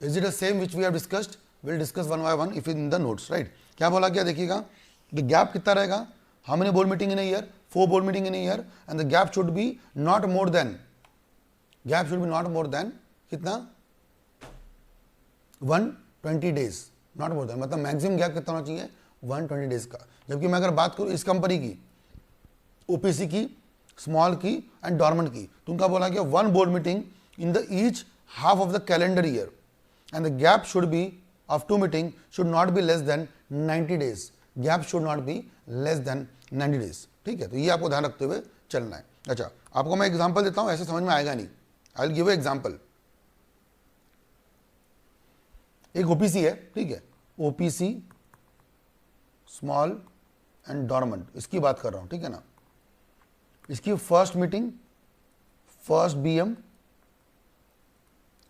S1: Is it the same which we have discussed, will discuss one by one if in the notes, right. क्या बोला क्या देखिएगा, द गैप कितना रहेगा, how many board meeting in a year, 4 board meeting in a year, and the gap should be not more than, gap should be not more than कितना 120 days, not more than, मतलब maximum gap कितना होना चाहिए 120 days का। जबकि मैं अगर बात करूं इस कंपनी की, ओपीसी की, स्मॉल की एंड डॉर्मेंट की, तो उनका बोला गया 1 board meeting in the each half of the calendar year and the gap should B of 2 meeting should not be less than 90 days, gap should not be less than 90 days, ठीक है। तो ये आपको ध्यान रखते हुए चलना है। अच्छा, आपको मैं एग्जांपल देता हूं, ऐसे समझ में आएगा नहीं, I will give a example. एक ओपीसी है, ठीक है, ओपीसी स्मॉल एंड डॉर्मेंट, इसकी बात कर रहा हूं, ठीक है ना। इसकी फर्स्ट मीटिंग, फर्स्ट बीएम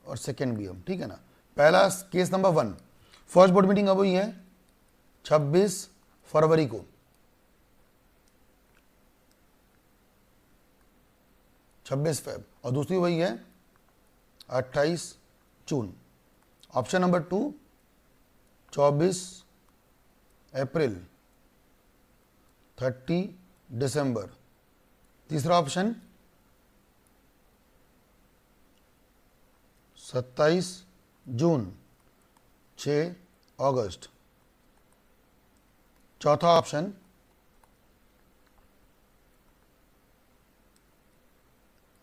S1: और सेकेंड बीएम, ठीक है ना। पहला case number 1, first board meeting अब हुई है 26 फरवरी को, 26 फेब, और दूसरी वही है 28 जून। ऑप्शन नंबर 2 24 अप्रैल, 30 दिसंबर। तीसरा ऑप्शन 27 जून, 6 अगस्त। चौथा ऑप्शन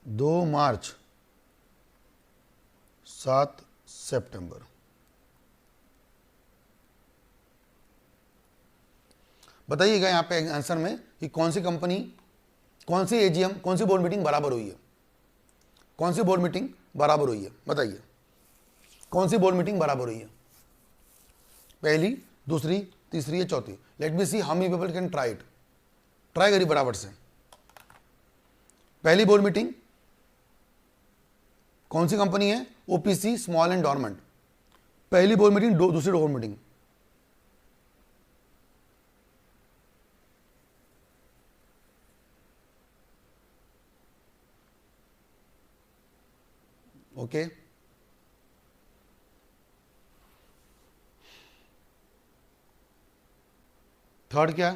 S1: 2 मार्च, 7 सितंबर। बताइएगा यहाँ पे आंसर में कि कौन सी कंपनी, कौन सी एजीएम, कौन सी बोर्ड मीटिंग बराबर हुई है, कौन सी बोर्ड मीटिंग बराबर हुई है, बताइए कौन सी बोर्ड मीटिंग बराबर हुई है, पहली, दूसरी, तीसरी या चौथी। Let me see how many people can try it, try करिए बराबर से। पहली बोर्ड मीटिंग कौन सी कंपनी है, ओपीसी स्मॉल एंड डॉर्मेंट, पहली बोर्ड मीटिंग, दूसरी बोर्ड मीटिंग, ओके। थर्ड क्या,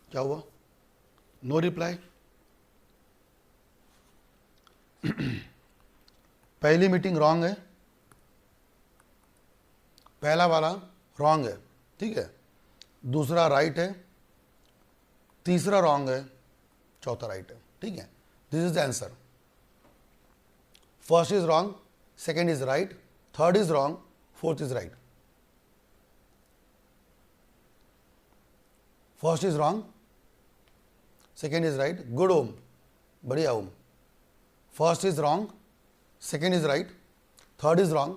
S1: क्या हुआ, नो रिप्लाई। पहली मीटिंग रॉन्ग है, पहला वाला रॉन्ग है, ठीक है, दूसरा राइट है, तीसरा रॉन्ग है, चौथा राइट है, ठीक है। This is the answer. First is wrong, second is right, third is wrong, fourth is right. First is wrong, second is right, good Om, बढ़िया Om. First is wrong, second is right, third is wrong,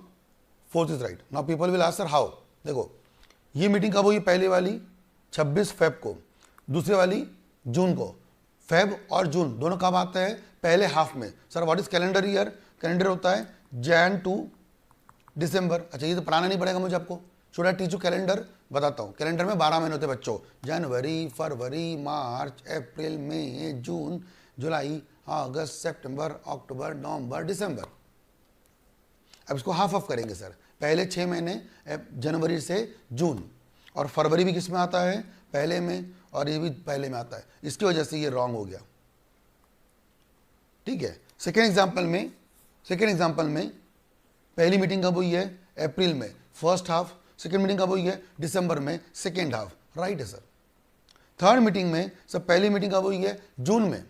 S1: fourth is right. Now people will ask sir how. देखो ये meeting कब हुई, पहली वाली 26 Feb को, दूसरी वाली जून को। फेब और जून दोनों कब आते हैं, पहले हाफ में। Sir what is calendar year, calendar होता है जैन टू दिसंबर। अच्छा ये तो पढ़ाना नहीं पड़ेगा मुझे आपको, should I teach you calendar, बताता हूँ। कैलेंडर में 12 महीने होते हैं बच्चों, जनवरी, फरवरी, मार्च, अप्रैल, मई, जून, जुलाई, अगस्त, सितंबर, अक्टूबर, नवंबर, दिसंबर। अब इसको हाफ ऑफ करेंगे सर, पहले 6 महीने जनवरी से जून, और फरवरी भी किस में आता है, पहले में, और ये भी पहले में आता है, इसकी वजह से ये रॉन्ग हो गया, ठीक है। सेकेंड एग्जाम्पल में पहली मीटिंग कब हुई है, अप्रैल में, फर्स्ट हाफ। सेकेंड मीटिंग कब हुई है, दिसंबर में, सेकेंड हाफ, राइट है सर। थर्ड मीटिंग में सर पहली मीटिंग कब हुई है, जून में,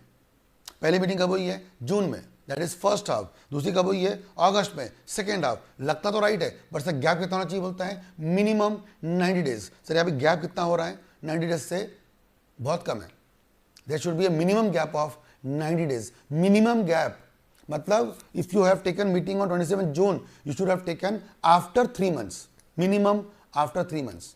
S1: पहली मीटिंग कब हुई है, जून में, दैट इज फर्स्ट हाफ। दूसरी कब हुई है, अगस्त में, सेकेंड हाफ। लगता तो राइट है, बट सर गैप कितना होना चाहिए बोलता है, मिनिमम 90 डेज। सर यहाँ पे गैप कितना हो रहा है, 90 डेज से बहुत कम है। There should be a minimum gap of 90 days. Minimum gap मतलब if you have taken meeting on 27 June, you should have taken after 3 months, minimum after 3 months,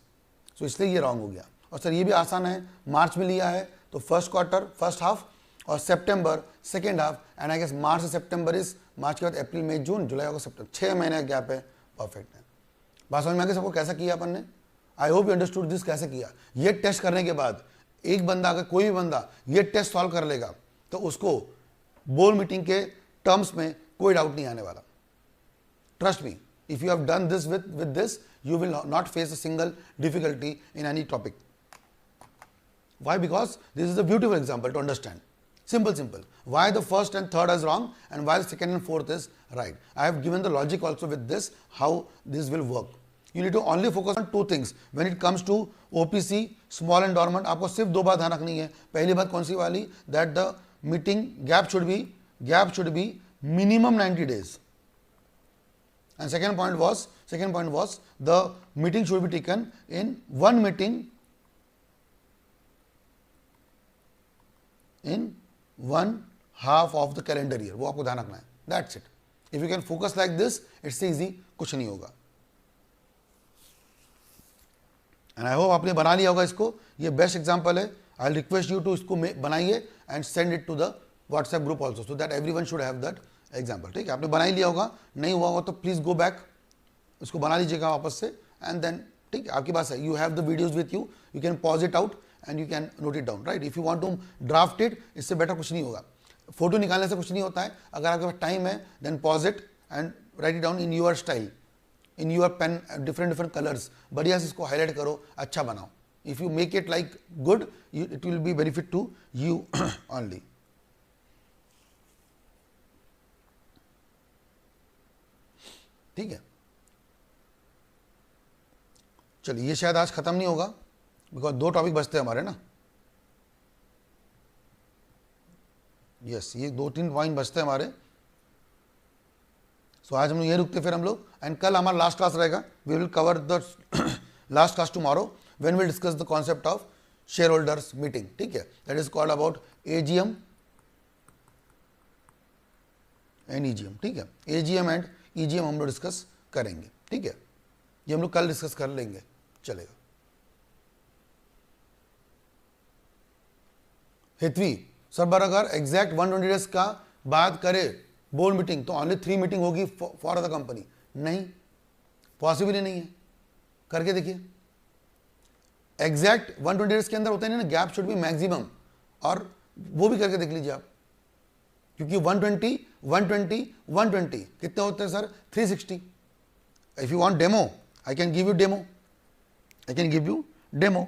S1: so इसलिए ये रॉन्ग हो गया। और सर ये भी आसान है, मार्च में लिया है तो फर्स्ट क्वार्टर फर्स्ट हाफ और सितंबर second half, and I guess March से सितंबर इज, मार्च के बाद अप्रैल मई जून जुलाई अगस्त सितंबर, 6 महीने का गैप है। परफेक्ट है, बात समझ में आ गई सबको कैसा किया अपन ने? I hope you understood this. कैसे किया? ये टेस्ट करने के बाद एक बंदा, अगर कोई भी बंदा ये टेस्ट सॉल्व कर लेगा तो उसको बोर्ड मीटिंग के टर्म्स में कोई डाउट नहीं आने वाला। Trust me, if you have done this with this, you will not face a single difficulty in any topic. Why? Because this is a beautiful example to understand. Simple. Why the first and third is wrong and why the second and fourth is right. I have given the logic also with this, how this will work. You need to only focus on two things when it comes to OPC, small and dormant. आपको सिर्फ दो बात ध्यान रखनी है। पहली बात कौन सी वाली? That the meeting gap should be minimum 90 days. And second point was the meeting should be taken in one meeting in one half of the calendar year. वो आपको ध्यान रखना है. That's it. If you can focus like this, it's easy. कुछ नहीं होगा. And I hope आपने बना लिया होगा इसको. ये बेस्ट एग्जाम्पल है. I'll request you to इसको बनाइए and send it to the WhatsApp group also, so that everyone should have that example. ठीक है, आपने बना ही लिया होगा. नहीं हुआ होगा तो प्लीज गो बैक, इसको बना लीजिएगा वापस से, एंड देन ठीक है, आपकी बात है. You have the videos with you, you can pause it out and you can note it down. Right, if you want to draft it, इससे बेटर कुछ नहीं होगा. फोटो निकालने से कुछ नहीं होता है. अगर आपके पास टाइम है then pause it and write it down in your style, in your pen, different colours. बढ़िया से इसको हाईलाइट करो, अच्छा बनाओ. If you make it like good, it will be benefit to you only. ठीक है, चलिए ये शायद आज खत्म नहीं होगा बिकॉज दो टॉपिक बचते हैं हमारे ना. यस, ये 2-3 पॉइंट बचते हैं हमारे. सो आज हम लोग ये रुकते फिर हम लोग, एंड कल हमारा लास्ट क्लास रहेगा. We will cover the last class tomorrow when we discuss the concept of share holders meeting. ठीक है, that is called about AGM and EGM. ठीक है, एजीएम एंड ईजीएम हम लोग डिस्कस करेंगे. ठीक है, ये हम लोग कल डिस्कस कर लेंगे, चलेगा. हितवी सर, पर अगर एग्जैक्ट 120 डेज का बात करें बोर्ड मीटिंग तो ओनली 3 मीटिंग होगी फॉर द कंपनी. नहीं, पॉसिबल ही नहीं है. करके देखिए. एग्जैक्ट 120 डेज के अंदर होते हैं ना, गैप शुड बी मैक्सिमम, और वो भी करके देख लीजिए आप. क्योंकि 120 कितने होते हैं sir? 360. If you want demo, I can give you demo.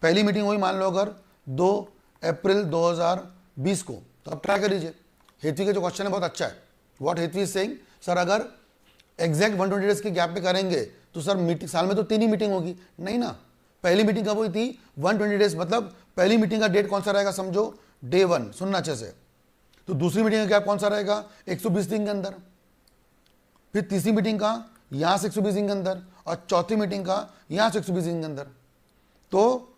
S1: पहली मीटिंग हुई मान लो अगर 2 अप्रैल 2020 को, तो आप ट्राई कर लीजिए. हेतवी का जो क्वेश्चन है बहुत अच्छा है. What Hetvi is saying, sir अगर एग्जैक्ट 120 डेज के गैप पे करेंगे तो सर मीटिंग साल में तो 3 ही मीटिंग होगी. नहीं ना, पहली मीटिंग कब हुई थी? 120 डेज. मतलब पहली मीटिंग का डेट कौन सा रहेगा समझो? डे 1. सुनना अच्छे से. तो दूसरी मीटिंग का गैप कौन सा रहेगा? 120 दिन के अंदर. फिर तीसरी मीटिंग का यहां से 120 दिन के अंदर, और चौथी मीटिंग का यहां से 120 दिन के अंदर. तो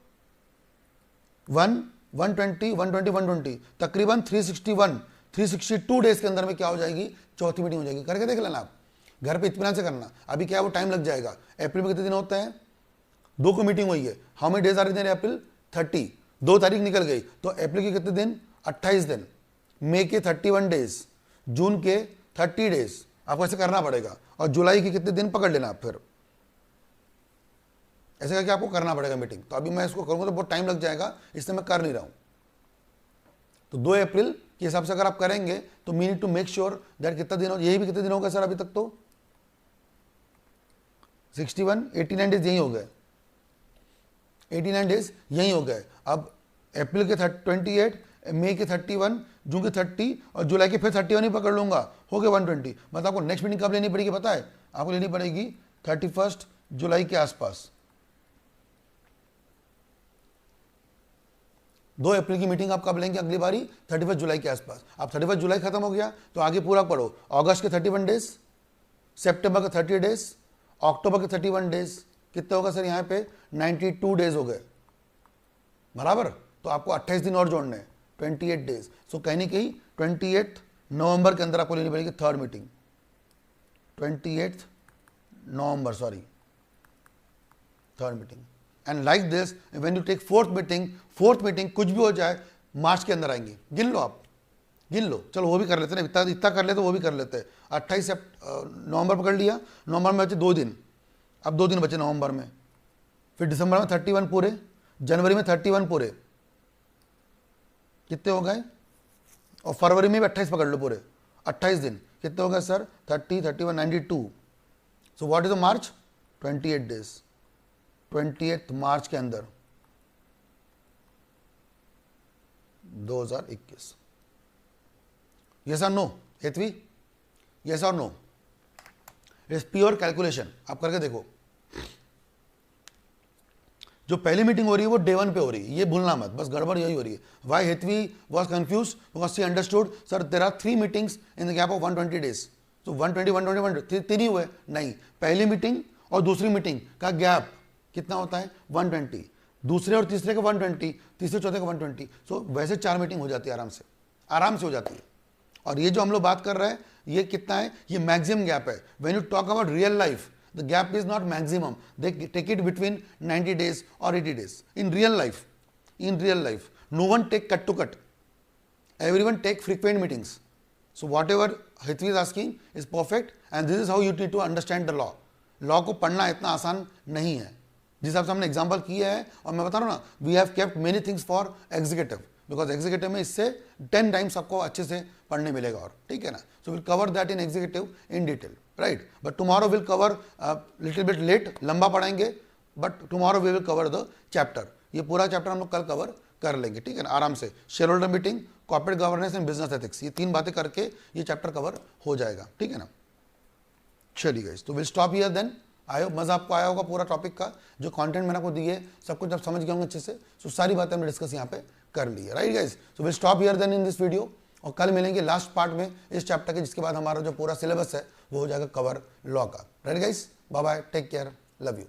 S1: 120 तकरीबन 362 डेज के अंदर में क्या हो जाएगी? चौथी मीटिंग हो जाएगी. करके देख लेना आप, घर पे इत्मीनान से करना. अभी क्या है, वो टाइम लग जाएगा. अप्रैल में कितने दिन होते हैं? 2 को मीटिंग हुई है. How many days are in April? 30. 2 तारीख निकल गई तो अप्रैल के कितने दिन? 28 दिन. मई के 31 डेज, जून के 30 डेज. आपको ऐसे करना पड़ेगा. और जुलाई के कितने दिन पकड़ लेना आप. फिर ऐसे करके आपको करना पड़ेगा मीटिंग. तो अभी मैं इसको करूंगा तो बहुत टाइम लग जाएगा, इसलिए मैं कर नहीं रहा हूं. तो 2 अप्रैल के हिसाब से अगर आप करेंगे तो we need to make sure that कितना दिन हो. यही भी कितने दिन हो गए सर अभी तक? तो 89 डेज यही हो गए. 89 डेज यही हो गए. अब अप्रैल के 28, मई के 31, जून के 30 और जुलाई के फिर 31 ही पकड़ लूंगा, हो गए 120. मतलब आपको नेक्स्ट मीटिंग कब लेनी पड़ेगी पता है? आपको लेनी पड़ेगी 31 जुलाई के आसपास. 2 अप्रैल की मीटिंग आप कब लेंगे अगली बारी? 31 जुलाई के आसपास. अब 31 जुलाई खत्म हो गया तो आगे पूरा पढ़ो. अगस्त के 31 डेज, सितंबर के 30 डेज, अक्टूबर के 31 डेज. कितने होगा सर यहाँ पे? 92 डेज हो गए बराबर. तो आपको 28 दिन और जोड़ने हैं, 28 डेज. सो कहने की 28 नवंबर के अंदर आपको लेनी पड़ेगी third meeting. 28 November, sorry, third meeting. And like this when you take fourth meeting कुछ भी हो जाए मार्च के अंदर आएंगी। गिन लो, आप गिन लो, चलो वो भी कर लेते हैं, इतना कर लेते वो भी कर लेते हैं। 28 नवंबर पकड़ लिया, नवंबर में बचे 2 दिन, अब 2 दिन बचे नवंबर में, फिर दिसंबर में 31 पूरे, जनवरी में 31 पूरे, कितने हो गए, और फरवरी में भी 28 पकड़ लो पूरे, 28 दिन कितने हो गए sir, 30, 31, 92। So what is the March, 28 days, 28 मार्च के अंदर 2021। यस और नो हेतवी, यस और नो, इट्स प्योर कैलकुलेशन, आप करके देखो। जो पहली मीटिंग हो रही है वो डे 1 पे हो रही है, ये भूलना मत, बस गड़बड़ यही हो रही है। Why Hetvi was confuse because she understood sir there are 3 meetings in the gap of 120 days. तो 120, 120, 3 ही हुए, नहीं, पहली मीटिंग और दूसरी मीटिंग का गैप कितना होता है, 120, दूसरे और तीसरे का 120, तीसरे चौथे का 120। सो वैसे 4 मीटिंग हो जाती है आराम से हो जाती है। और ये जो हम लोग बात कर रहे हैं ये कितना है, ये मैक्सिमम गैप है। When you talk about real life, the gap is not maximum, they take it between 90 days or 80 days. In real life, no one take cut to cut, everyone take frequent meetings. So whatever Hetvi is asking is perfect, and this is how you need to understand the law. Law को पढ़ना इतना आसान नहीं है, जिस हिसाब से हमने एग्जाम्पल किया है। और मैं बता रहा हूँ ना, we have kept many things for executive, because executive में इससे 10 टाइम्स आपको अच्छे से पढ़ने मिलेगा, और ठीक है ना। So will cover that in executive in detail, right. But tomorrow will cover little bit late, लंबा पढ़ाएंगे, but tomorrow we will cover the chapter. ये पूरा चैप्टर हम लोग कल कवर कर लेंगे, ठीक है ना, आराम से। Share holder meeting, corporate governance and business ethics, ये 3 बातें करके ये चैप्टर कवर हो जाएगा, ठीक है ना। चलिए गाइस, तो will stop here then. I hope मज़ा आपको आया होगा पूरा टॉपिक का, जो कंटेंट मैंने आपको दिए सब कुछ आप समझ गए होंगे अच्छे से। सो सारी बातें हमने डिस्कस यहाँ पे कर ली है, right guys. So will stop here then in this video, और कल मिलेंगे लास्ट पार्ट में इस चैप्टर के, जिसके बाद हमारा जो पूरा सिलेबस है वो हो जाएगा कवर लॉ का, right guys. Bye bye, take care, love you.